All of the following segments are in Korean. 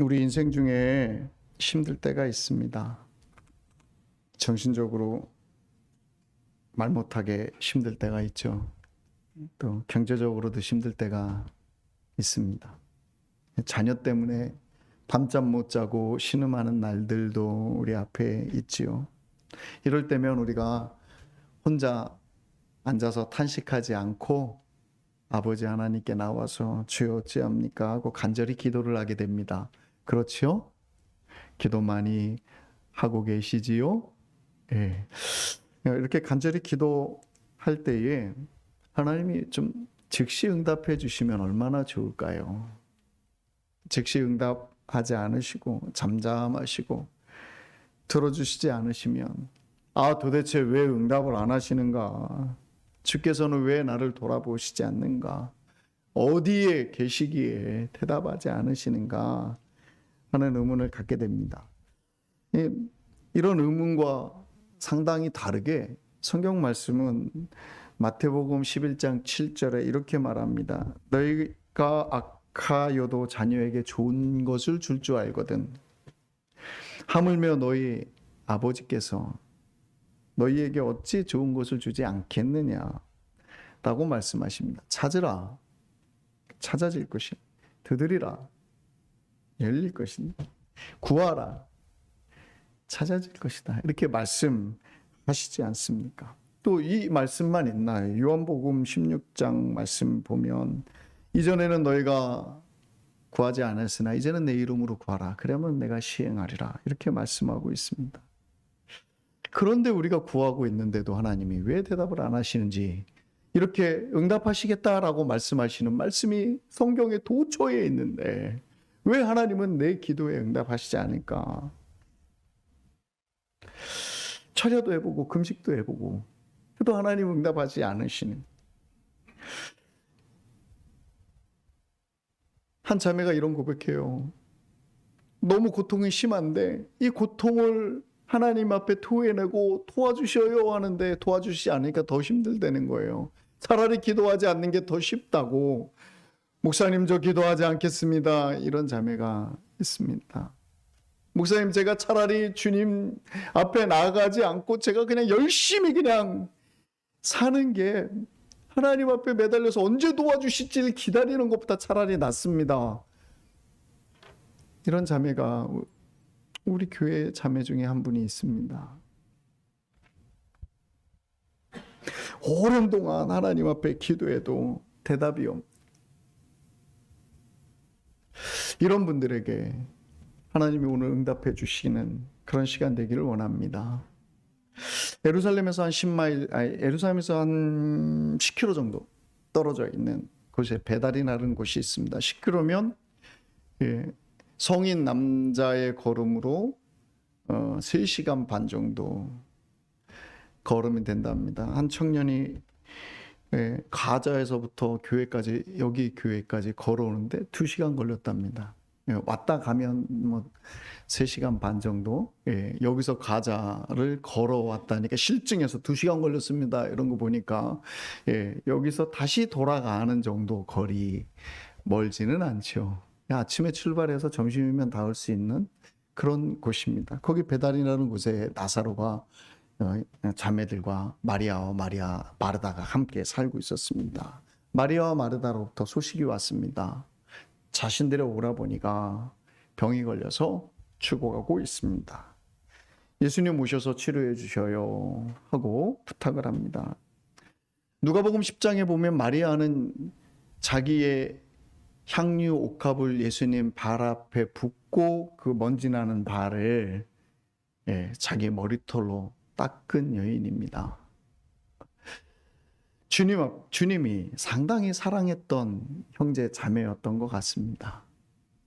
우리 인생 중에 힘들 때가 있습니다. 정신적으로 말 못하게 힘들 때가 있죠. 또 경제적으로도 힘들 때가 있습니다. 자녀 때문에 밤잠 못 자고 신음하는 날들도 우리 앞에 있지요. 이럴 때면 우리가 혼자 앉아서 탄식하지 않고 아버지 하나님께 나와서 주여 어찌합니까 하고 간절히 기도를 하게 됩니다. 그렇지요? 기도 많이 하고 계시지요? 예. 이렇게 간절히 기도할 때에 하나님이 좀 즉시 응답해 주시면 얼마나 좋을까요? 즉시 응답하지 않으시고 잠잠하시고 들어주시지 않으시면 도대체 왜 응답을 안 하시는가? 주께서는 왜 나를 돌아보시지 않는가? 어디에 계시기에 대답하지 않으시는가? 하는 의문을 갖게 됩니다. 이런 의문과 상당히 다르게 성경 말씀은 마태복음 11장 7절에 이렇게 말합니다. 너희가 악하여도 자녀에게 좋은 것을 줄 줄 알거든. 하물며 너희 아버지께서 너희에게 어찌 좋은 것을 주지 않겠느냐 라고 말씀하십니다. 찾으라 찾아질 것이, 두드리라 열릴 것이니, 구하라 찾아질 것이다 이렇게 말씀하시지 않습니까? 또 이 말씀만 있나요? 요한복음 16장 말씀 보면 이전에는 너희가 구하지 않았으나 이제는 내 이름으로 구하라 그러면 내가 시행하리라 이렇게 말씀하고 있습니다. 그런데 우리가 구하고 있는데도 하나님이 왜 대답을 안 하시는지, 이렇게 응답하시겠다라고 말씀하시는 말씀이 성경에 도처에 있는데 왜 하나님은 내 기도에 응답하시지 않을까? 철야도 해보고 금식도 해보고 또 하나님 응답하지 않으시는. 한 자매가 이런 고백해요. 너무 고통이 심한데 이 고통을 하나님 앞에 토해내고 도와주셔요 하는데 도와주시지 않으니까 더 힘들다는 거예요. 차라리 기도하지 않는 게 더 쉽다고, 목사님 저 기도하지 않겠습니다 이런 자매가 있습니다. 목사님 제가 차라리 주님 앞에 나아가지 않고 제가 그냥 열심히 그냥 사는 게 하나님 앞에 매달려서 언제 도와주실지를 기다리는 것보다 차라리 낫습니다. 이런 자매가 우리 교회 자매 중에 한 분이 있습니다. 오랜 동안 하나님 앞에 기도해도 대답이 없는 이런 분들에게 하나님이 오늘 응답해 주시는 그런 시간 되기를 원합니다. 예루살렘에서 한 10마일, 예루살렘에서 한 10km 정도 떨어져 있는 곳에 배달이라는 곳이 있습니다. 10km면 성인 남자의 걸음으로 3시간 반 정도 걸으면 된답니다. 한 청년이 가자에서부터 교회까지, 여기 교회까지 걸어오는데 2시간 걸렸답니다. 왔다 가면 뭐 3시간 반 정도, 여기서 가자를 걸어왔다니까 실증해서 2시간 걸렸습니다. 이런 거 보니까 여기서 다시 돌아가는 정도 거리, 멀지는 않죠. 아침에 출발해서 점심이면 닿을 수 있는 그런 곳입니다. 거기 베다니라는 곳에 나사로가 자매들과 마리아와 마르다가 함께 살고 있었습니다. 마리아와 마르다로부터 소식이 왔습니다. 자신들의 오라버니가 병이 걸려서 죽어가고 있습니다. 예수님 오셔서 치료해 주셔요 하고 부탁을 합니다. 누가복음 10장에 보면 마리아는 자기의 향유 옥합을 예수님 발 앞에 붓고 그 먼지나는 발을 자기 머리털로 닦은 여인입니다. 주님이 상당히 사랑했던 형제 자매였던 것 같습니다.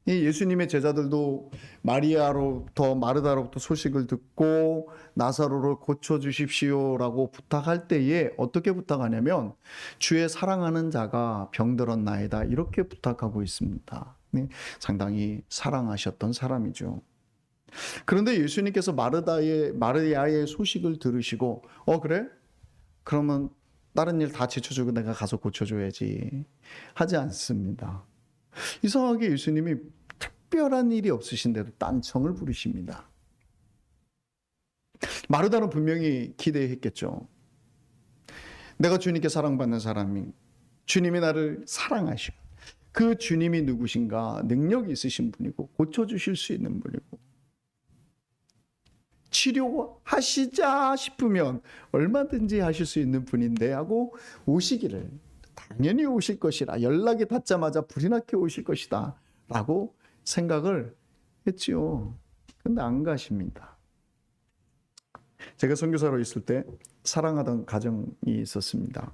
예수님의 제자들도 마리아로부터 마르다로부터 소식을 듣고 나사로를 고쳐주십시오라고 부탁할 때에 어떻게 부탁하냐면 주의 사랑하는 자가 병들었나이다 이렇게 부탁하고 있습니다. 상당히 사랑하셨던 사람이죠. 그런데 예수님께서 마리아의 소식을 들으시고 그래? 그러면 다른 일 다 제쳐주고 내가 가서 고쳐줘야지 하지 않습니다. 이상하게 예수님이 특별한 일이 없으신데도 딴청을 부리십니다. 마르다는 분명히 기대했겠죠. 내가 주님께 사랑받는 사람이, 주님이 나를 사랑하시고, 그 주님이 누구신가? 능력이 있으신 분이고 고쳐주실 수 있는 분이고, 치료하시자 싶으면 얼마든지 하실 수 있는 분인데 하고 오시기를, 당연히 오실 것이라, 연락이 닿자마자 불이 나게 오실 것이다 라고 생각을 했지요. 근데 안 가십니다. 제가 선교사로 있을 때 사랑하던 가정이 있었습니다.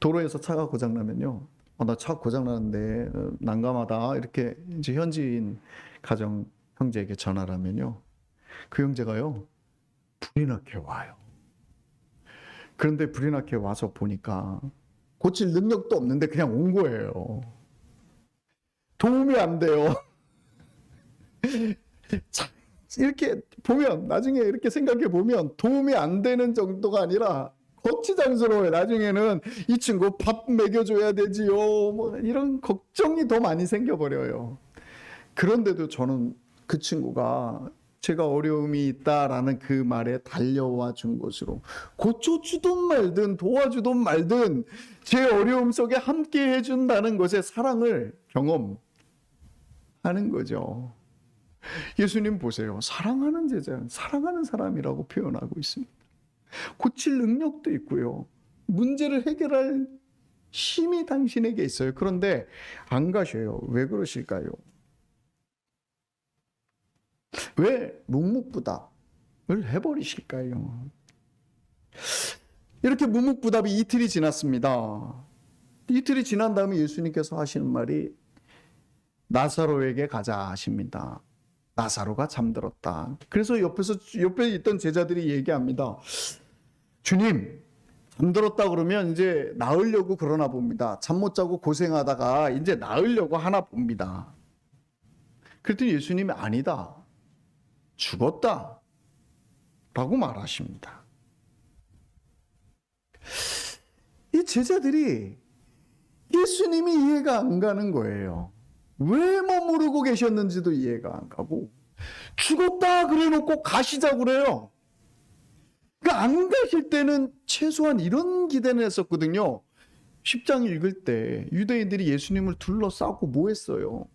도로에서 차가 고장나면요, 나 차 고장나는데 난감하다 이렇게 이제 현지인 가정 형제에게 전화를 하면요, 그 형제가요 불이 나게 와요. 그런데 불이 나게 와서 보니까 고칠 능력도 없는데 그냥 온 거예요. 도움이 안 돼요. 자, 이렇게 보면, 나중에 이렇게 생각해 보면 도움이 안 되는 정도가 아니라 거치장스러워요. 나중에는 이 친구 밥 먹여줘야 되지요, 뭐 이런 걱정이 더 많이 생겨버려요. 그런데도 저는 그 친구가 제가 어려움이 있다라는 그 말에 달려와 준 것으로, 고쳐주든 말든 도와주든 말든 제 어려움 속에 함께 해준다는 것의 사랑을 경험하는 거죠. 예수님 보세요. 사랑하는 제자, 사랑하는 사람이라고 표현하고 있습니다. 고칠 능력도 있고요, 문제를 해결할 힘이 당신에게 있어요. 그런데 안 가셔요. 왜 그러실까요? 왜 묵묵부답을 해버리실까요? 이렇게 묵묵부답이 이틀이 지났습니다. 이틀이 지난 다음에 예수님께서 하시는 말이 나사로에게 가자 하십니다. 나사로가 잠들었다. 그래서 옆에 있던 제자들이 얘기합니다. 주님, 잠들었다 그러면 이제 나으려고 그러나 봅니다. 잠 못 자고 고생하다가 이제 나으려고 하나 봅니다. 그랬더니 예수님이 아니다, 죽었다 라고 말하십니다. 이 제자들이 예수님이 이해가 안 가는 거예요. 왜 머무르고 계셨는지도 이해가 안 가고, 죽었다 그래 놓고 가시자고 그래요. 그러니까 안 가실 때는 최소한 이런 기대는 했었거든요. 10장 읽을 때 유대인들이 예수님을 둘러싸고 뭐 했어요?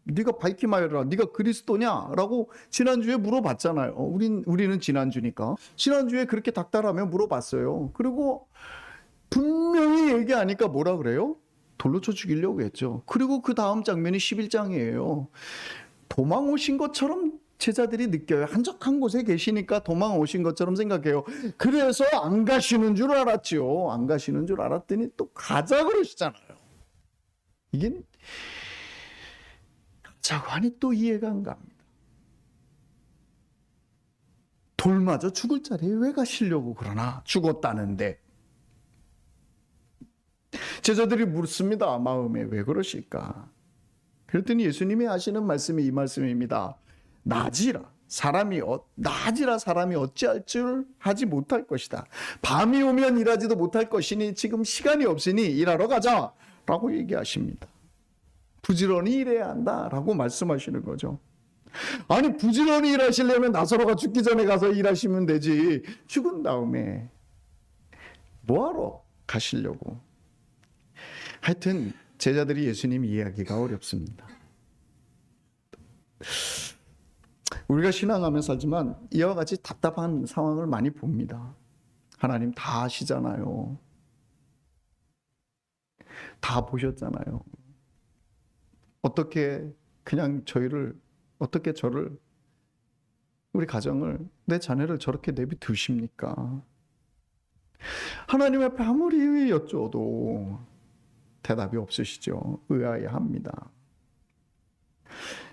네가 바이키마이라, 네가 그리스도냐? 라고 지난주에 물어봤잖아요. 우리는 지난주니까. 지난주에 그렇게 닥달하며 물어봤어요. 그리고 분명히 얘기하니까 뭐라 그래요? 돌로 쳐 죽이려고 했죠. 그리고 그 다음 장면이 11장이에요. 도망 오신 것처럼 제자들이 느껴요. 한적한 곳에 계시니까 도망 오신 것처럼 생각해요. 그래서 안 가시는 줄 알았죠. 안 가시는 줄 알았더니 또 가자 그러시잖아요. 이게 가자고 하니 또 이해가 안 갑니다. 돌맞아 죽을 자리에 왜 가시려고 그러나, 죽었다는데. 제자들이 묻습니다. 마음에 왜 그러실까? 그랬더니 예수님이 하시는 말씀이 이 말씀입니다. 낮이라 사람이 어찌할 줄 하지 못할 것이다. 밤이 오면 일하지도 못할 것이니 지금 시간이 없으니 일하러 가자 라고 얘기하십니다. 부지런히 일해야 한다 라고 말씀하시는 거죠. 아니, 부지런히 일하시려면 나사로가 죽기 전에 가서 일하시면 되지, 죽은 다음에 뭐하러 가시려고. 하여튼 제자들이 예수님 이해하기가 어렵습니다. 우리가 신앙하며 살지만 이와 같이 답답한 상황을 많이 봅니다. 하나님 다 아시잖아요. 다 보셨잖아요. 어떻게 저를, 우리 가정을, 내 자녀를 저렇게 내비두십니까? 하나님 앞에 아무리 여쭤도 대답이 없으시죠. 의아해 합니다.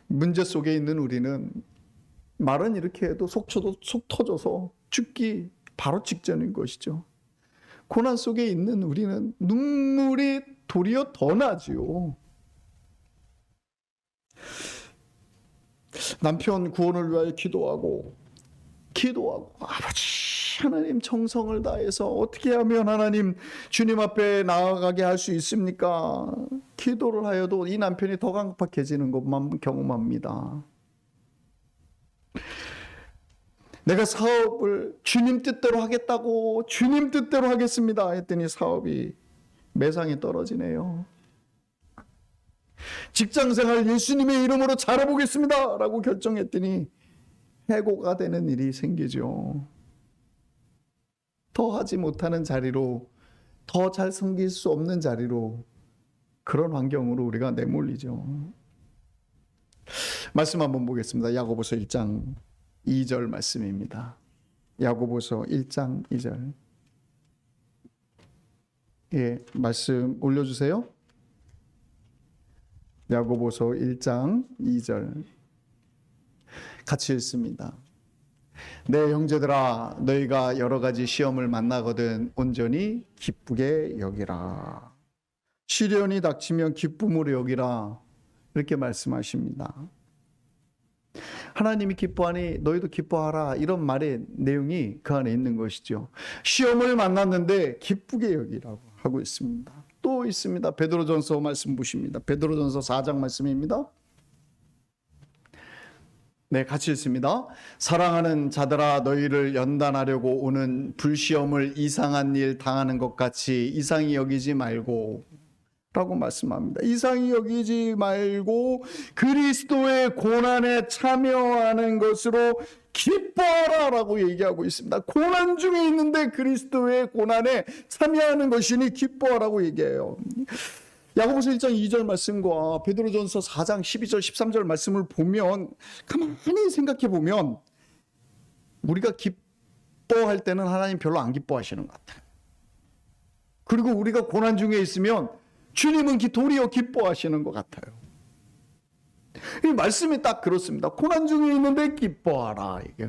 문제 속에 있는 우리는 말은 이렇게 해도 속 터져서 죽기 바로 직전인 것이죠. 고난 속에 있는 우리는 눈물이 도리어 더 나지요. 남편 구원을 위하여 기도하고 아버지 하나님 정성을 다해서 어떻게 하면 하나님 주님 앞에 나아가게 할 수 있습니까? 기도를 하여도 이 남편이 더 강팍해지는 것만 경험합니다. 내가 사업을 주님 뜻대로 하겠다고, 주님 뜻대로 하겠습니다 했더니 사업이 매상이 떨어지네요. 직장생활 예수님의 이름으로 잘해보겠습니다 라고 결정했더니 해고가 되는 일이 생기죠. 더 하지 못하는 자리로, 더 잘 섬길 수 없는 자리로, 그런 환경으로 우리가 내몰리죠. 말씀 한번 보겠습니다. 야고보서 1장 2절 말씀입니다. 야고보서 1장 2절. 예, 말씀 올려주세요. 야고보서 1장 2절. 같이 읽습니다. 내 형제들아, 너희가 여러 가지 시험을 만나거든 온전히 기쁘게 여기라. 시련이 닥치면 기쁨으로 여기라. 이렇게 말씀하십니다. 하나님이 기뻐하니 너희도 기뻐하라, 이런 말의 내용이 그 안에 있는 것이죠. 시험을 만났는데 기쁘게 여기라고 하고 있습니다. 또 있습니다. 베드로전서 말씀 보십니다. 베드로전서 4장 말씀입니다. 네, 같이 읽습니다. 사랑하는 자들아, 너희를 연단하려고 오는 불시험을 이상한 일 당하는 것 같이 이상히 여기지 말고 라고 말씀합니다. 이상히 여기지 말고 그리스도의 고난에 참여하는 것으로 기뻐하라 라고 얘기하고 있습니다. 고난 중에 있는데 그리스도의 고난에 참여하는 것이니 기뻐하라고 얘기해요. 야고보서 1장 2절 말씀과 베드로전서 4장 12절 13절 말씀을 보면, 가만히 생각해 보면 우리가 기뻐할 때는 하나님 별로 안 기뻐하시는 것 같아요. 그리고 우리가 고난 중에 있으면 주님은 도리어 기뻐하시는 것 같아요. 이 말씀이 딱 그렇습니다. 고난 중에 있는데 기뻐하라. 이게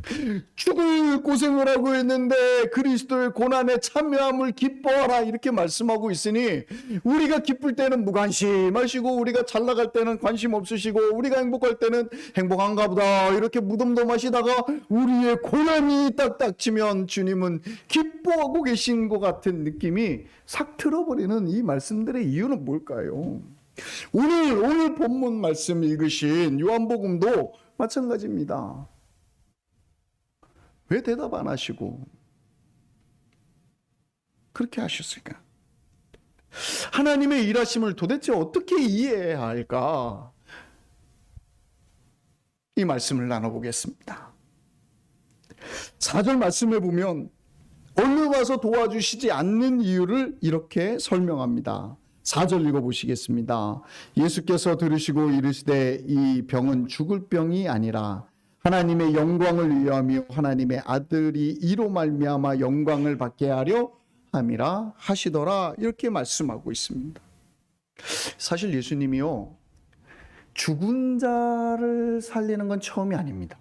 죽을 고생을 하고 있는데 그리스도의 고난에 참여함을 기뻐하라, 이렇게 말씀하고 있으니 우리가 기쁠 때는 무관심하시고, 우리가 잘 나갈 때는 관심 없으시고, 우리가 행복할 때는 행복한가 보다 이렇게 무덤덤하시다가 우리의 고난이 딱 닥치면 주님은 기뻐하고 계신 것 같은 느낌이 싹 틀어버리는 이 말씀들의 이유는 뭘까요? 오늘 본문 말씀 읽으신 요한복음도 마찬가지입니다. 왜 대답 안 하시고 그렇게 하셨을까? 하나님의 일하심을 도대체 어떻게 이해해야 할까? 이 말씀을 나눠보겠습니다. 4절 말씀을 보면 얼른 와서 도와주시지 않는 이유를 이렇게 설명합니다. 4절 읽어보시겠습니다. 예수께서 들으시고 이르시되 이 병은 죽을 병이 아니라 하나님의 영광을 위하며 하나님의 아들이 이로 말미암아 영광을 받게 하려 함이라 하시더라, 이렇게 말씀하고 있습니다. 사실 예수님이요, 죽은 자를 살리는 건 처음이 아닙니다.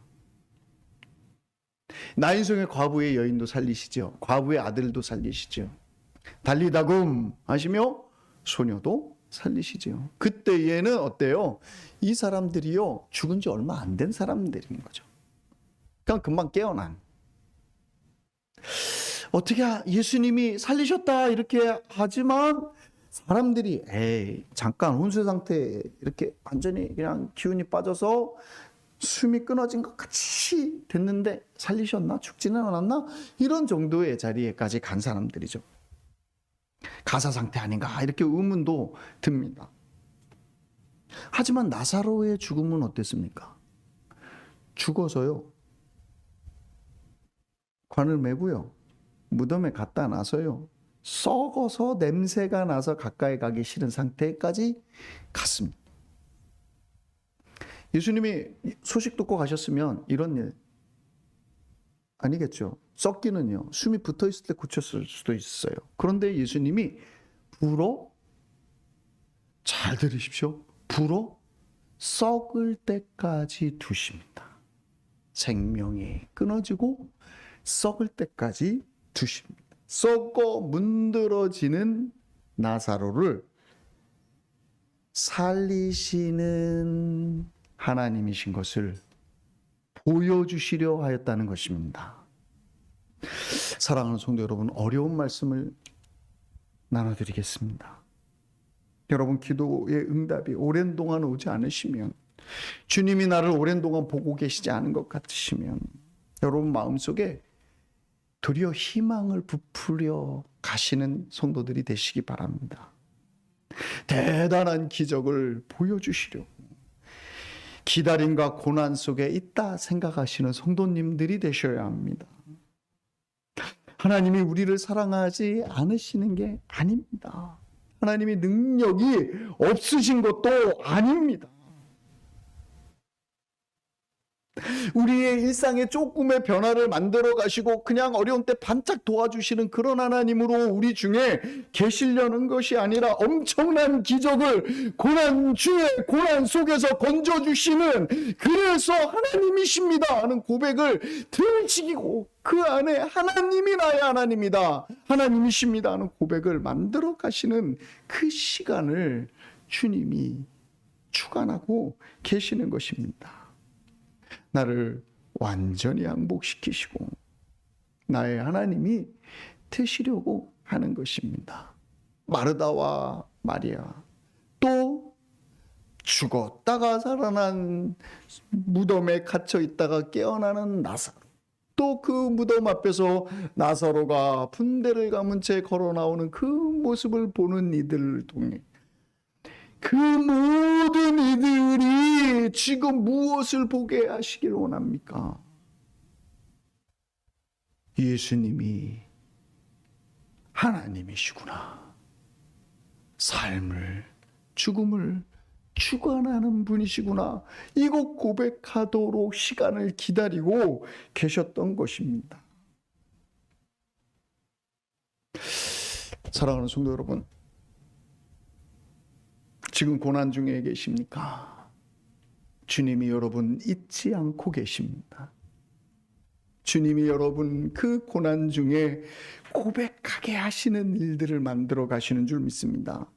나인성의 과부의 여인도 살리시죠. 과부의 아들도 살리시죠. 달리다금 하시며 소녀도 살리시죠. 그때에는 어때요? 이 사람들이요, 죽은 지 얼마 안 된 사람들인 거죠. 그냥 금방 깨어난. 어떻게 예수님이 살리셨다 이렇게 하지만 사람들이 에이 잠깐 혼수 상태, 이렇게 완전히 그냥 기운이 빠져서 숨이 끊어진 것 같이 됐는데 살리셨나? 죽지는 않았나? 이런 정도의 자리에까지 간 사람들이죠. 가사 상태 아닌가 이렇게 의문도 듭니다. 하지만 나사로의 죽음은 어땠습니까? 죽어서요, 관을 메고요, 무덤에 갖다 놔서요, 썩어서 냄새가 나서 가까이 가기 싫은 상태까지 갔습니다. 예수님이 소식 듣고 가셨으면 이런 일 아니겠죠. 썩기는요, 숨이 붙어 있을 때 고쳤을 수도 있어요. 그런데 예수님이 불어, 잘 들으십시오, 불어 썩을 때까지 두십니다. 생명이 끊어지고 썩을 때까지 두십니다. 썩어 문드러지는 나사로를 살리시는 하나님이신 것을 보여주시려 하였다는 것입니다. 사랑하는 성도 여러분, 어려운 말씀을 나눠드리겠습니다. 여러분 기도의 응답이 오랜 동안 오지 않으시면, 주님이 나를 오랜 동안 보고 계시지 않은 것 같으시면 여러분 마음속에 도리어 희망을 부풀려 가시는 성도들이 되시기 바랍니다. 대단한 기적을 보여주시려고 기다림과 고난 속에 있다 생각하시는 성도님들이 되셔야 합니다. 하나님이 우리를 사랑하지 않으시는 게 아닙니다. 하나님이 능력이 없으신 것도 아닙니다. 우리의 일상에 조금의 변화를 만들어 가시고 그냥 어려운 때 반짝 도와주시는 그런 하나님으로 우리 중에 계시려는 것이 아니라 엄청난 기적을 고난 중에 고난 속에서 건져주시는, 그래서 하나님이십니다 하는 고백을 들지키고 그 안에 하나님이 나의 하나님이다, 하나님이십니다 하는 고백을 만들어 가시는 그 시간을 주님이 주관하고 계시는 것입니다. 나를 완전히 항복시키시고 나의 하나님이 되시려고 하는 것입니다. 마르다와 마리아, 또 죽었다가 살아난, 무덤에 gat혀 있다가 깨어나는 나사로, 또 그 무덤 앞에서 나사로가 붕대를 감은 채 걸어 나오는 그 모습을 보는 이들을 통해 그 모든 이들이 지금 무엇을 보게 하시길 원합니까? 예수님이 하나님이시구나, 삶을, 죽음을 주관하는 분이시구나, 이거 고백하도록 시간을 기다리고 계셨던 것입니다. 사랑하는 성도 여러분, 지금 고난 중에 계십니까? 주님이 여러분 잊지 않고 계십니다. 주님이 여러분 그 고난 중에 고백하게 하시는 일들을 만들어 가시는 줄 믿습니다.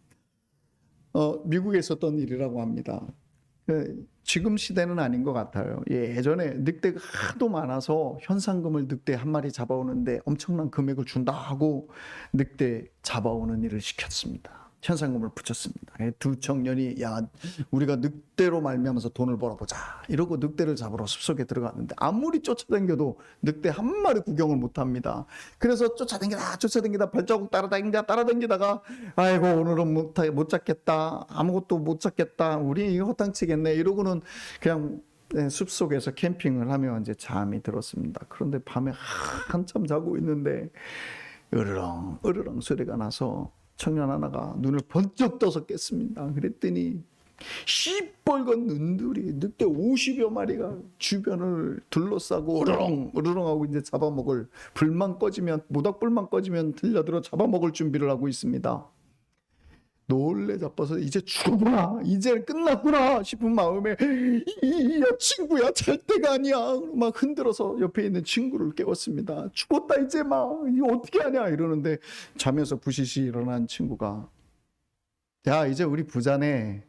미국에 있었던 일이라고 합니다. 지금 시대는 아닌 것 같아요. 예전에 늑대가 하도 많아서 현상금을 늑대 한 마리 잡아오는데 엄청난 금액을 준다 하고 늑대 잡아오는 일을 시켰습니다. 현상금을 붙였습니다. 두 청년이 야 우리가 늑대로 말미암아서 돈을 벌어보자 이러고 늑대를 잡으러 숲속에 들어갔는데 아무리 쫓아다녀도 늑대 한 마리 구경을 못합니다. 그래서 쫓아다니다 발자국 따라다니다가 아이고 오늘은 못 잡겠다, 아무것도 못 잡겠다, 우리 이거 허탕치겠네 이러고는 그냥 숲속에서 캠핑을 하며 이제 잠이 들었습니다. 그런데 밤에 한참 자고 있는데 으르렁 으르렁 소리가 나서 청년 하나가 눈을 번쩍 떠서 깼습니다. 그랬더니 시뻘건 눈들이 늑대 50여 마리가 주변을 둘러싸고 으르렁 으르렁 하고 이제 잡아먹을, 모닥불만 꺼지면 들려들어 잡아먹을 준비를 하고 있습니다. 놀래 자빠서 이제 죽었구나, 이제 끝났구나 싶은 마음에 야 친구야 잘 때가 아니야 막 흔들어서 옆에 있는 친구를 깨웠습니다. 죽었다 이제 막 이거 어떻게 하냐 이러는데 자면서 부시시 일어난 친구가 야 이제 우리 부자네,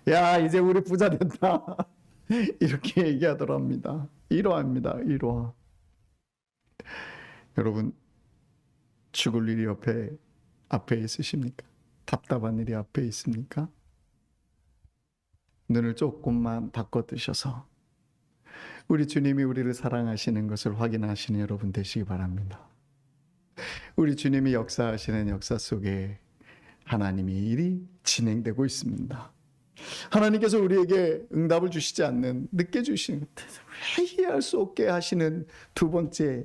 야 이제 우리 부자 됐다 이렇게 얘기하더랍니다. 일화입니다. 일화. 여러분 죽을 일이 앞에 있으십니까? 답답한 일이 앞에 있습니까? 눈을 조금만 바꿔 뜨셔서 우리 주님이 우리를 사랑하시는 것을 확인하시는 여러분 되시기 바랍니다. 우리 주님이 역사하시는 역사 속에 하나님의 일이 진행되고 있습니다. 하나님께서 우리에게 응답을 주시지 않는, 늦게 주시는, 왜 이해할 수 없게 하시는 두 번째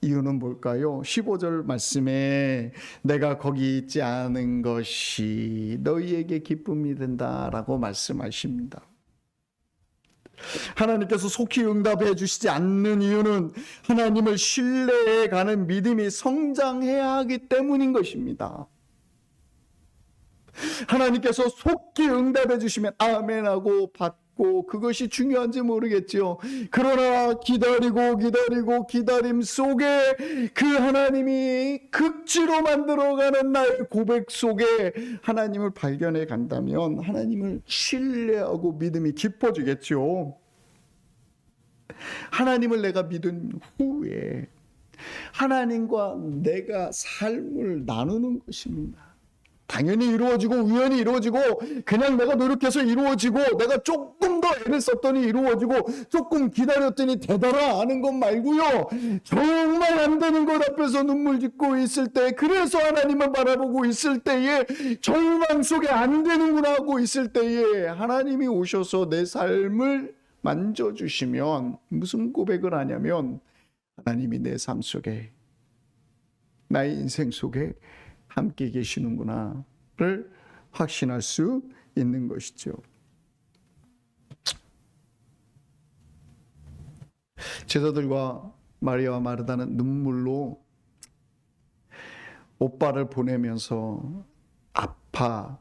이유는 뭘까요? 15절 말씀에 내가 거기 있지 않은 것이 너희에게 기쁨이 된다라고 말씀하십니다. 하나님께서 속히 응답해 주시지 않는 이유는 하나님을 신뢰해 가는 믿음이 성장해야 하기 때문인 것입니다. 하나님께서 속히 응답해 주시면 아멘하고 받고 그것이 중요한지 모르겠지요. 그러나 기다림 속에 그 하나님이 극지로 만들어가는 나의 고백 속에 하나님을 발견해 간다면 하나님을 신뢰하고 믿음이 깊어지겠죠. 하나님을 내가 믿은 후에 하나님과 내가 삶을 나누는 것입니다. 당연히 이루어지고 우연히 이루어지고 그냥 내가 노력해서 이루어지고 내가 조금 더 애를 썼더니 이루어지고 조금 기다렸더니 되더라 하는 것 말고요. 정말 안 되는 것 앞에서 눈물 짓고 있을 때, 그래서 하나님을 바라보고 있을 때에, 절망 속에 안 되는구나 하고 있을 때에 하나님이 오셔서 내 삶을 만져주시면 무슨 고백을 하냐면, 하나님이 내 삶 속에, 나의 인생 속에 함께 계시는구나를 확신할 수 있는 것이죠. 제자들과 마리아와 마르다는 눈물로 오빠를 보내면서 아파했습니다.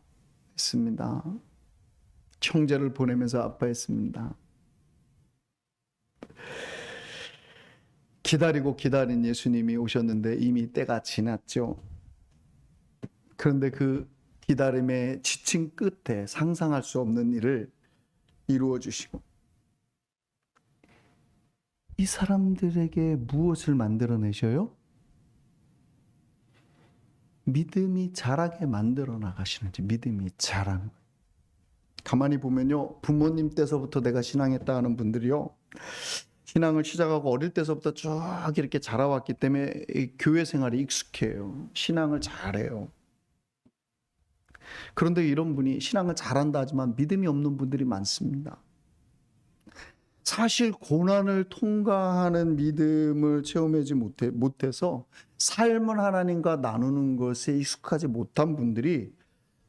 형제를 보내면서 아파했습니다. 기다리고 기다린 예수님이 오셨는데 이미 때가 지났죠. 그런데 그 기다림의 지친 끝에 상상할 수 없는 일을 이루어 주시고, 이 사람들에게 무엇을 만들어내셔요? 믿음이 자라게 만들어 나가시는지, 믿음이 자라는 거예요. 가만히 보면요, 부모님 때서부터 내가 신앙했다 하는 분들이요, 신앙을 시작하고 어릴 때서부터 쭉 이렇게 자라왔기 때문에 교회 생활이 익숙해요. 신앙을 잘해요. 그런데 이런 분이 신앙을 잘한다 하지만 믿음이 없는 분들이 많습니다. 사실 고난을 통과하는 믿음을 체험하지 못해서 삶을 하나님과 나누는 것에 익숙하지 못한 분들이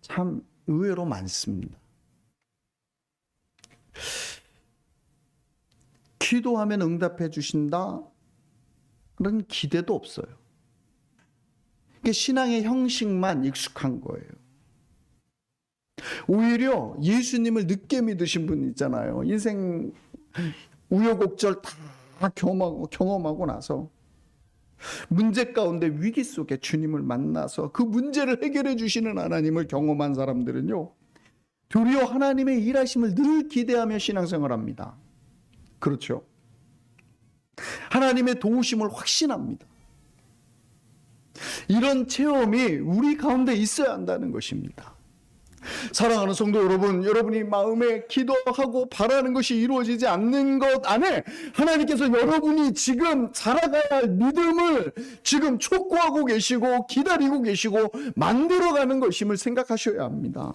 참 의외로 많습니다. 기도하면 응답해 주신다? 그런 기대도 없어요. 신앙의 형식만 익숙한 거예요. 오히려 예수님을 늦게 믿으신 분 있잖아요. 인생 우여곡절 다 경험하고 나서 문제 가운데 위기 속에 주님을 만나서 그 문제를 해결해 주시는 하나님을 경험한 사람들은요, 도리어 하나님의 일하심을 늘 기대하며 신앙생활합니다. 그렇죠. 하나님의 도우심을 확신합니다. 이런 체험이 우리 가운데 있어야 한다는 것입니다. 사랑하는 성도 여러분, 여러분이 마음에 기도하고 바라는 것이 이루어지지 않는 것 안에 하나님께서 여러분이 지금 자라가야 할 믿음을 지금 촉구하고 계시고 기다리고 계시고 만들어가는 것임을 생각하셔야 합니다.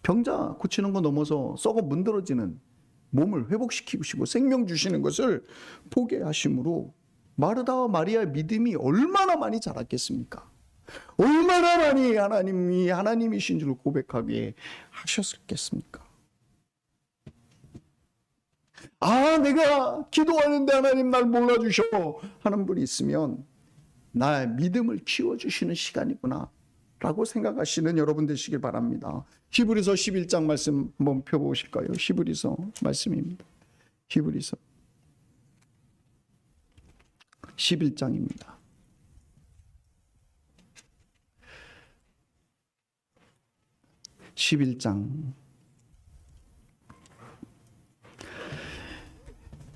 병자 고치는 거 넘어서 썩어 문드러지는 몸을 회복시키시고 생명 주시는 것을 보게 하심으로 마르다와 마리아의 믿음이 얼마나 많이 자랐겠습니까? 얼마나 많이 하나님이 하나님이신 줄 고백하게 하셨겠습니까? 아, 내가 기도하는데 하나님 날 몰라주셔 하는 분이 있으면 나의 믿음을 키워주시는 시간이구나 라고 생각하시는 여러분 되시길 바랍니다. 히브리서 11장 말씀 한번 펴보실까요? 히브리서 말씀입니다. 히브리서 11장입니다.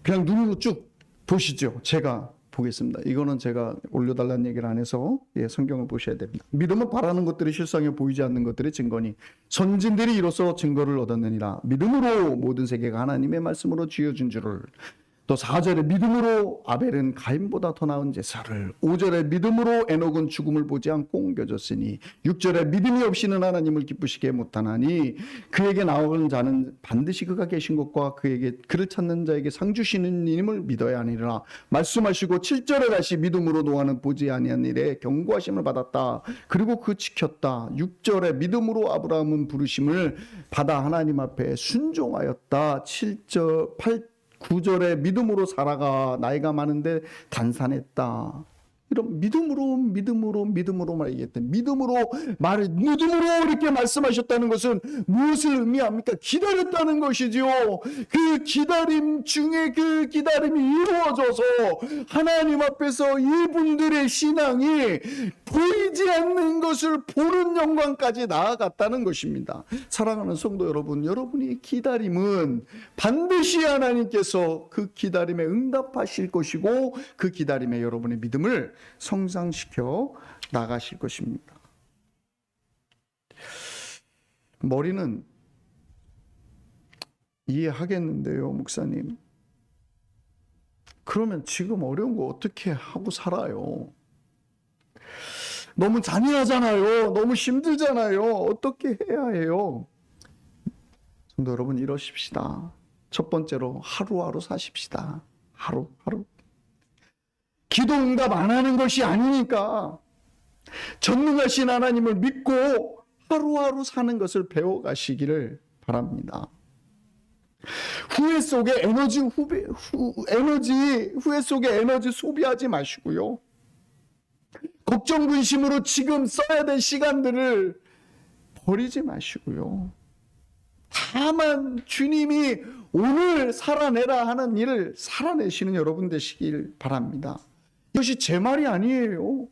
그냥 눈으로 쭉 보시죠. 제가 보겠습니다. 이거는 제가 올려달라는 얘기를 안 해서 성경을 보셔야 됩니다. 믿음은 바라는 것들이 실상에 보이지 않는 것들의 증거니 선진들이 이로써 증거를 얻었느니라. 믿음으로 모든 세계가 하나님의 말씀으로 지어진 줄을. 또 4절에 믿음으로 아벨은 가인보다 더 나은 제사를, 5절에 믿음으로 에녹은 죽음을 보지 않고 옮겨졌으니, 6절에 믿음이 없이는 하나님을 기쁘시게 못하나니 그에게 나오는 자는 반드시 그가 계신 것과 그를 찾는 자에게 상 주시는 이임을 믿어야 하니라 말씀하시고, 7절에 다시 믿음으로 노아는 보지 아니한 일에 경고하심을 받았다. 그리고 그 지켰다. 6절에 믿음으로 아브라함은 부르심을 받아 하나님 앞에 순종하였다. 9절에 믿음으로 사라가 나이가 많은데 단산했다. 이런 믿음으로 말하겠다. 믿음으로 이렇게 말씀하셨다는 것은 무엇을 의미합니까? 기다렸다는 것이지요. 그 기다림 중에 그 기다림이 이루어져서 하나님 앞에서 이분들의 신앙이 보이지 않는 것을 보는 영광까지 나아갔다는 것입니다. 사랑하는 성도 여러분, 여러분의 기다림은 반드시 하나님께서 그 기다림에 응답하실 것이고 그 기다림에 여러분의 믿음을 성장시켜 나가실 것입니다. 머리는 이해하겠는데요, 목사님. 그러면 지금 어려운 거 어떻게 하고 살아요? 너무 잔인하잖아요. 너무 힘들잖아요. 어떻게 해야 해요? 성도 여러분, 이러십시다. 첫 번째로 하루하루 사십시다. 하루하루. 기도 응답 안 하는 것이 아니니까 전능하신 하나님을 믿고 하루하루 사는 것을 배워가시기를 바랍니다. 후회 속에 후회 속에 에너지 소비하지 마시고요. 걱정 근심으로 지금 써야 될 시간들을 버리지 마시고요. 다만 주님이 오늘 살아내라 하는 일을 살아내시는 여러분 되시길 바랍니다. 이것이 제 말이 아니에요.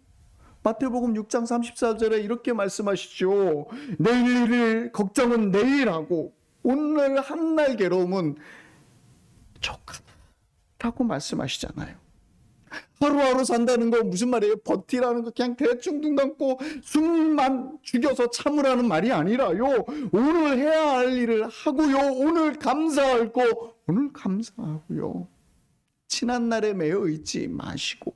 마태복음 6장 34절에 이렇게 말씀하시죠. 내일 일을 걱정은 내일 하고 오늘 한날 괴로움은 족하다고 말씀하시잖아요. 하루하루 산다는 거 무슨 말이에요? 버티라는 거 그냥 대충 눈 감고 숨만 죽여서 참으라는 말이 아니라요. 오늘 해야 할 일을 하고요. 오늘 감사할 거 오늘 감사하고요. 지난날에 매여 있지 마시고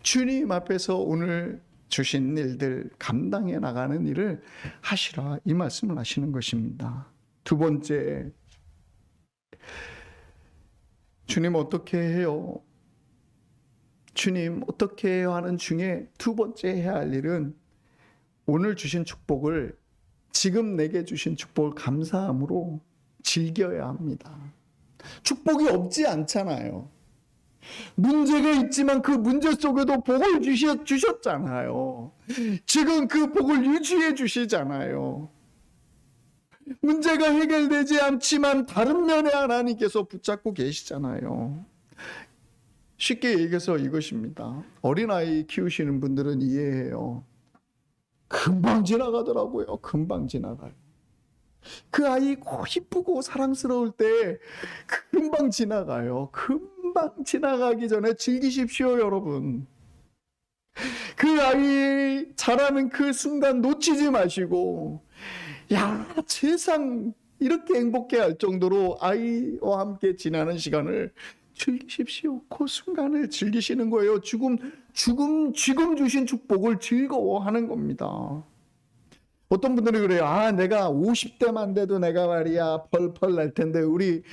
주님 앞에서 오늘 주신 일들 감당해 나가는 일을 하시라, 이 말씀을 하시는 것입니다. 두 번째, 주님 어떻게 해요? 주님 어떻게 해요? 하는 중에 두 번째 해야 할 일은 오늘 주신 축복을, 지금 내게 주신 축복을 감사함으로 즐겨야 합니다. 축복이 없지 않잖아요. 문제가 있지만 그 문제 속에도 복을 주셨잖아요. 지금 그 복을 유지해 주시잖아요. 문제가 해결되지 않지만 다른 면에 하나님께서 붙잡고 계시잖아요. 쉽게 얘기해서 이것입니다. 어린아이 키우시는 분들은 이해해요. 금방 지나가더라고요. 금방 지나가요. 그 아이 이쁘고 사랑스러울 때 금방 지나가요. 금방 지나가기 전에 즐기십시오, 여러분. 그 아이 자라는 그 순간 놓치지 마시고, 야, 세상 이렇게 행복해 할 정도로 아이와 함께 지나는 시간을 즐기십시오. 그 순간을 즐기시는 거예요. 지금 주신 축복을 즐거워하는 겁니다. 어떤 분들이 그래요. 내가 50대만 돼도 내가 말이야 펄펄 날 텐데. 우리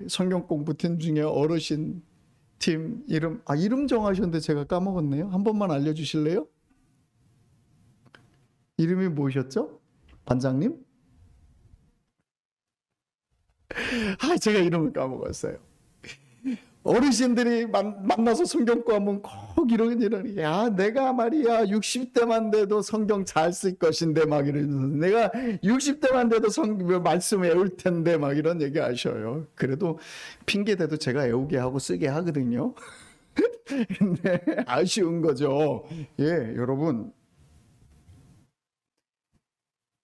성경 공부팀 중에 어르신 팀 이름 정하셨는데 제가 까먹었네요. 한 번만 알려주실래요? 이름이 뭐셨죠? 반장님? 제가 이름을 까먹었어요. 어르신들이 만나서 성경 공부하면 꼭 이러니, 내가 말이야 60대만 돼도 성경 잘 쓸 것인데 막 이러면서, 내가 60대만 돼도 말씀 외울 텐데 막 이런 얘기 하셔요. 그래도 핑계 대도 제가 외우게 하고 쓰게 하거든요. 근데 아쉬운 거죠. 여러분,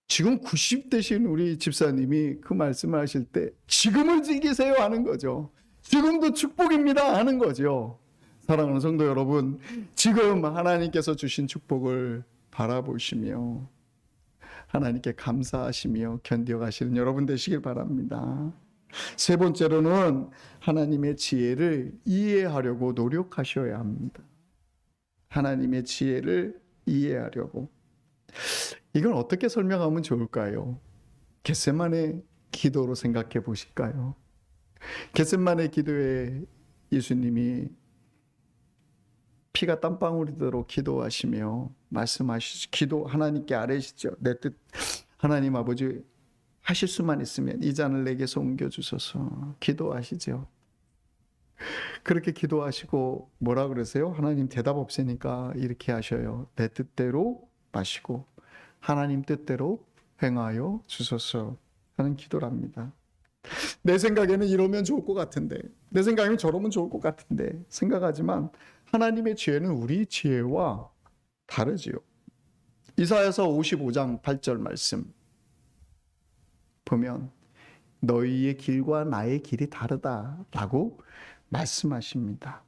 지금 90대신 우리 집사님이 그 말씀을 하실 때 지금을 즐기세요 하는 거죠. 지금도 축복입니다 하는 거죠. 사랑하는 성도 여러분, 지금 하나님께서 주신 축복을 바라보시며 하나님께 감사하시며 견뎌가시는 여러분 되시길 바랍니다. 세 번째로는 하나님의 지혜를 이해하려고 노력하셔야 합니다. 하나님의 지혜를 이해하려고. 이걸 어떻게 설명하면 좋을까요? 겟세마네 기도로 생각해 보실까요? 겟세마네 기도에 예수님이 피가 땀방울이도록 기도하시며 말씀하시죠. 기도 하나님께 아뢰시죠. 내 뜻 하나님 아버지 하실 수만 있으면 이 잔을 내게서 옮겨주소서. 기도하시죠. 그렇게 기도하시고 뭐라 그러세요? 하나님 대답 없으니까 이렇게 하셔요. 내 뜻대로 마시고 하나님 뜻대로 행하여 주소서 하는 기도랍니다. 내 생각에는 이러면 좋을 것 같은데, 내 생각에는 저러면 좋을 것 같은데 생각하지만 하나님의 지혜는 우리 지혜와 다르지요. 이사야서 55장 8절 말씀 보면 너희의 길과 나의 길이 다르다라고 말씀하십니다.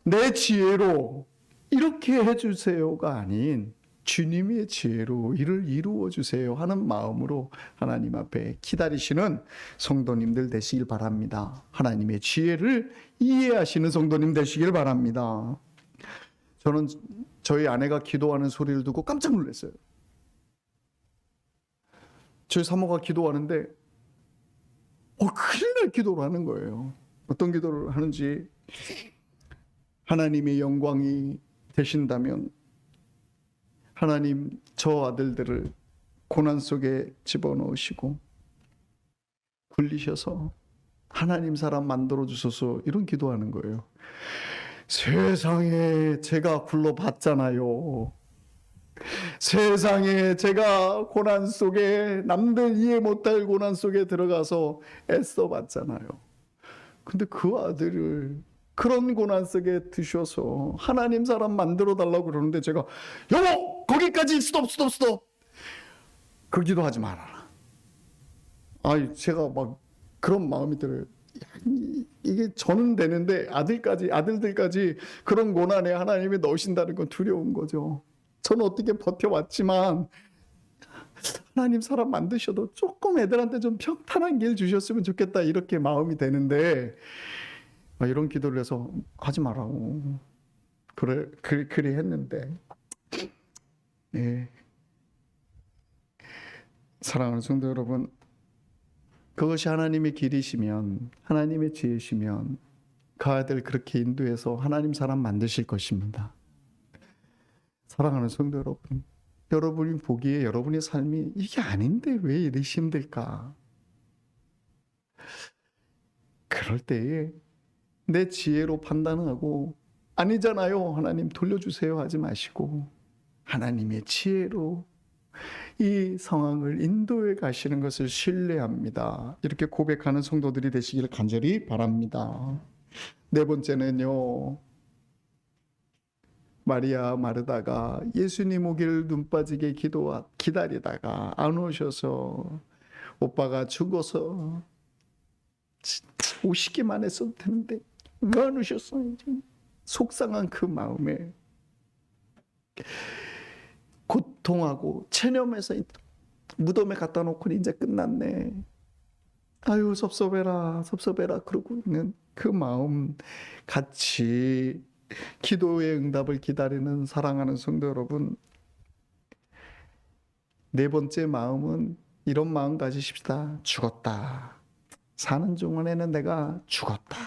내 지혜로 이렇게 해주세요가 아닌 주님의 지혜로 이를 이루어 주세요 하는 마음으로 하나님 앞에 기다리시는 성도님들 되시길 바랍니다. 하나님의 지혜를 이해하시는 성도님 되시길 바랍니다. 저는 저희 아내가 기도하는 소리를 듣고 깜짝 놀랐어요. 저희 사모가 기도하는데 큰일 날 기도를 하는 거예요. 어떤 기도를 하는지, 하나님의 영광이 되신다면 하나님 저 아들들을 고난 속에 집어넣으시고 굴리셔서 하나님 사람 만들어 주소서, 이런 기도하는 거예요. 세상에 제가 굴러봤잖아요. 세상에 제가 고난 속에, 남들 이해 못할 고난 속에 들어가서 애써봤잖아요. 근데 그 아들을 그런 고난 속에 드셔서 하나님 사람 만들어 달라고 그러는데 제가 여보 거기까지 스톱 그 기도하지 말아라. 제가 막 그런 마음이 들어요. 이게 저는 되는데 아들들까지 그런 고난에 하나님이 넣으신다는 건 두려운 거죠. 저는 어떻게 버텨왔지만 하나님 사람 만드셔도 조금 애들한테 좀 평탄한 길 주셨으면 좋겠다, 이렇게 마음이 되는데 이런 기도를 해서 하지 말라고 그리 했는데, 사랑하는 성도 여러분, 그것이 하나님의 길이시면, 하나님의 지혜시면 그 아들 그렇게 인도해서 하나님 사람 만드실 것입니다. 사랑하는 성도 여러분, 여러분이 보기에 여러분의 삶이 이게 아닌데 왜 이리 힘들까? 그럴 때에 내 지혜로 판단하고 아니잖아요, 하나님 돌려주세요 하지 마시고 하나님의 지혜로 이 상황을 인도해 가시는 것을 신뢰합니다. 이렇게 고백하는 성도들이 되시기를 간절히 바랍니다. 네 번째는요, 마리아 마르다가 예수님 오기를 눈 빠지게 기다리다가 안 오셔서 오빠가 죽어서 오시기만 했어도 되는데 왜 안 오셨어요? 속상한 그 마음에 고통하고 체념해서 무덤에 갖다 놓고 이제 끝났네, 아유 섭섭해라 그러고 있는 그 마음 같이 기도의 응답을 기다리는 사랑하는 성도 여러분, 네 번째 마음은 이런 마음 가지십시다. 죽었다, 사는 동안에는 내가 죽었다,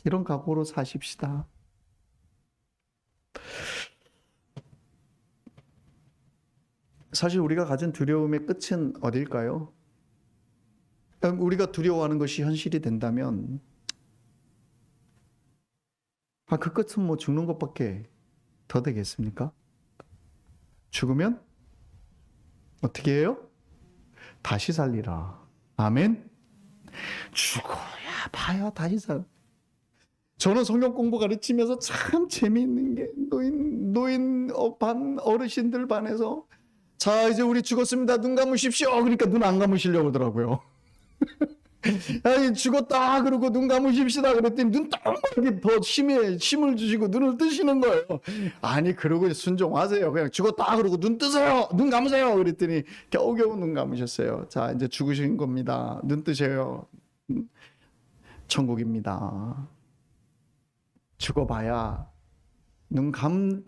이런 각오로 사십시다. 사실 우리가 가진 두려움의 끝은 어딜까요? 우리가 두려워하는 것이 현실이 된다면 그 끝은 뭐 죽는 것밖에 더 되겠습니까? 죽으면 어떻게 해요? 다시 살리라. 아멘. 죽어야 봐야 다시 살. 저는 성경 공부 가르치면서 참 재미있는 게 노인 반 어르신들 반에서 자 이제 우리 죽었습니다, 눈 감으십시오. 그러니까 눈 안 감으시려고 하더라고요. 아니 죽었다 그러고 눈 감으십시다 그랬더니 눈 딱 더 힘을 주시고 눈을 뜨시는 거예요. 아니 그러고 순종하세요. 그냥 죽었다 그러고 눈 뜨세요, 눈 감으세요 그랬더니 겨우겨우 눈 감으셨어요. 자 이제 죽으신 겁니다, 눈 뜨세요. 천국입니다. 죽어봐야 눈 감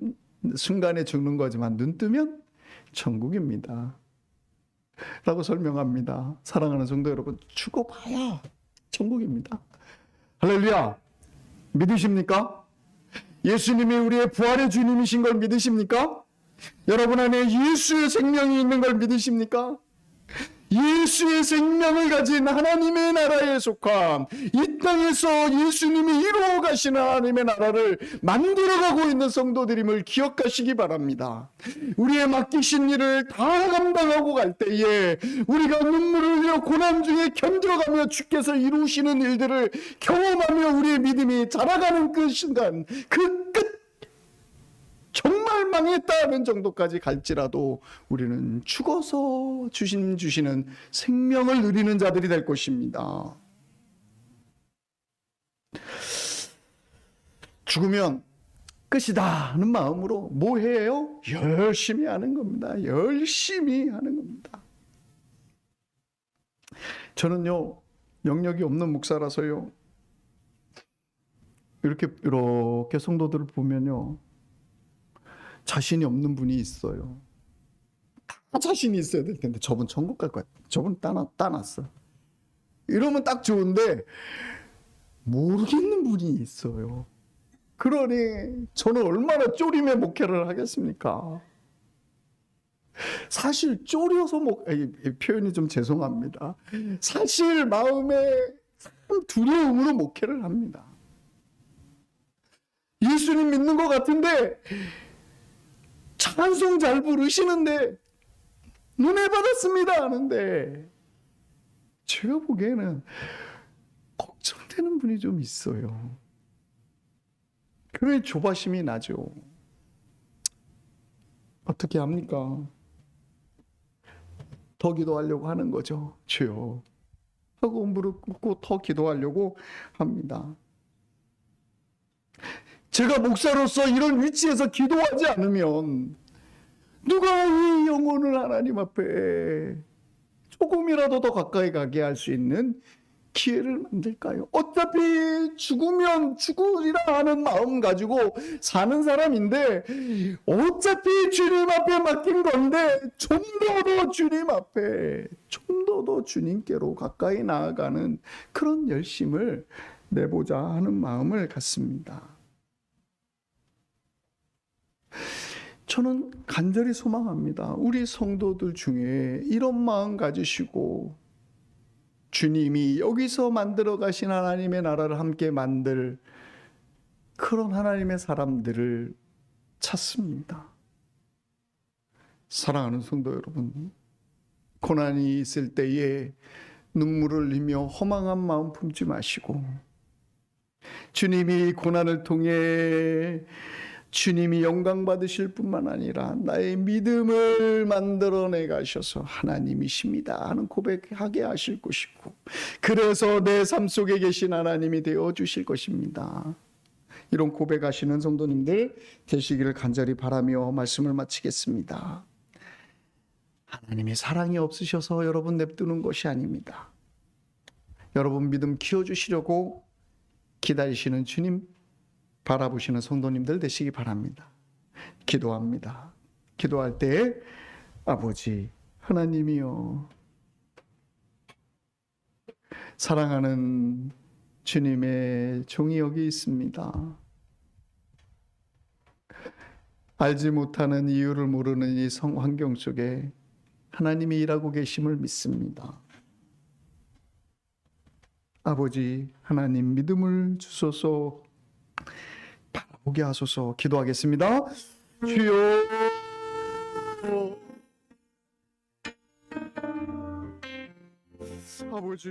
순간에 죽는 거지만 눈 뜨면 천국입니다 라고 설명합니다. 사랑하는 성도 여러분, 죽어봐야 천국입니다. 할렐루야. 믿으십니까? 예수님이 우리의 부활의 주님이신 걸 믿으십니까? 여러분 안에 예수의 생명이 있는 걸 믿으십니까? 예수의 생명을 가진 하나님의 나라에 속한 이 땅에서 예수님이 이루어 가시는 하나님의 나라를 만들어가고 있는 성도들임을 기억하시기 바랍니다. 우리의 맡기신 일을 다 감당하고 갈 때에 우리가 눈물을 흘려 고난 중에 견뎌가며 주께서 이루시는 일들을 경험하며 우리의 믿음이 자라가는 그 순간, 그 끝, 정말 망했다는 정도까지 갈지라도 우리는 죽어서 주시는 생명을 누리는 자들이 될 것입니다. 죽으면 끝이다 하는 마음으로 뭐 해요? 열심히 하는 겁니다. 열심히 하는 겁니다. 저는요, 영역이 없는 목사라서요, 이렇게 성도들을 보면요, 자신이 없는 분이 있어요. 다 자신이 있어야 될 텐데 저분 천국 갈 거야. 저분 따놨어. 이러면 딱 좋은데 모르겠는 분이 있어요. 그러니 저는 얼마나 쪼림의 목회를 하겠습니까? 사실 쪼려서 표현이 좀 죄송합니다. 사실 마음에 참 두려움으로 목회를 합니다. 예수님 믿는 것 같은데 찬송 잘 부르시는데 은혜 받았습니다 하는데 제가 보기에는 걱정되는 분이 좀 있어요. 그래 조바심이 나죠. 어떻게 합니까? 더 기도하려고 하는 거죠. 주여 하고 무릎 꿇고 더 기도하려고 합니다. 제가 목사로서 이런 위치에서 기도하지 않으면 누가 이 영혼을 하나님 앞에 조금이라도 더 가까이 가게 할 수 있는 기회를 만들까요? 어차피 죽으면 죽으리라 하는 마음 가지고 사는 사람인데 어차피 주님 앞에 맡긴 건데 좀 더 주님 앞에 좀 더 주님께로 가까이 나아가는 그런 열심을 내보자 하는 마음을 갖습니다. 저는 간절히 소망합니다. 우리 성도들 중에 이런 마음 가지시고 주님이 여기서 만들어 가신 하나님의 나라를 함께 만들 그런 하나님의 사람들을 찾습니다. 사랑하는 성도 여러분, 고난이 있을 때에 눈물을 흘리며 허망한 마음 품지 마시고 주님이 고난을 통해 주님이 영광 받으실 뿐만 아니라 나의 믿음을 만들어내 가셔서 하나님이십니다 하는 고백하게 하실 것이고 그래서 내 삶 속에 계신 하나님이 되어 주실 것입니다. 이런 고백하시는 성도님들 되시기를 간절히 바라며 말씀을 마치겠습니다. 하나님의 사랑이 없으셔서 여러분 냅두는 것이 아닙니다. 여러분 믿음 키워주시려고 기다리시는 주님 바라보시는 성도님들 되시기 바랍니다. 기도합니다. 기도할 때 아버지 하나님이여 사랑하는 주님의 종이 여기 있습니다. 알지 못하는 이유를 모르는 이 환경 속에 하나님이 일하고 계심을 믿습니다. 아버지 하나님 믿음을 주소서 바라보게 하소서. 기도하겠습니다. 주여 아버지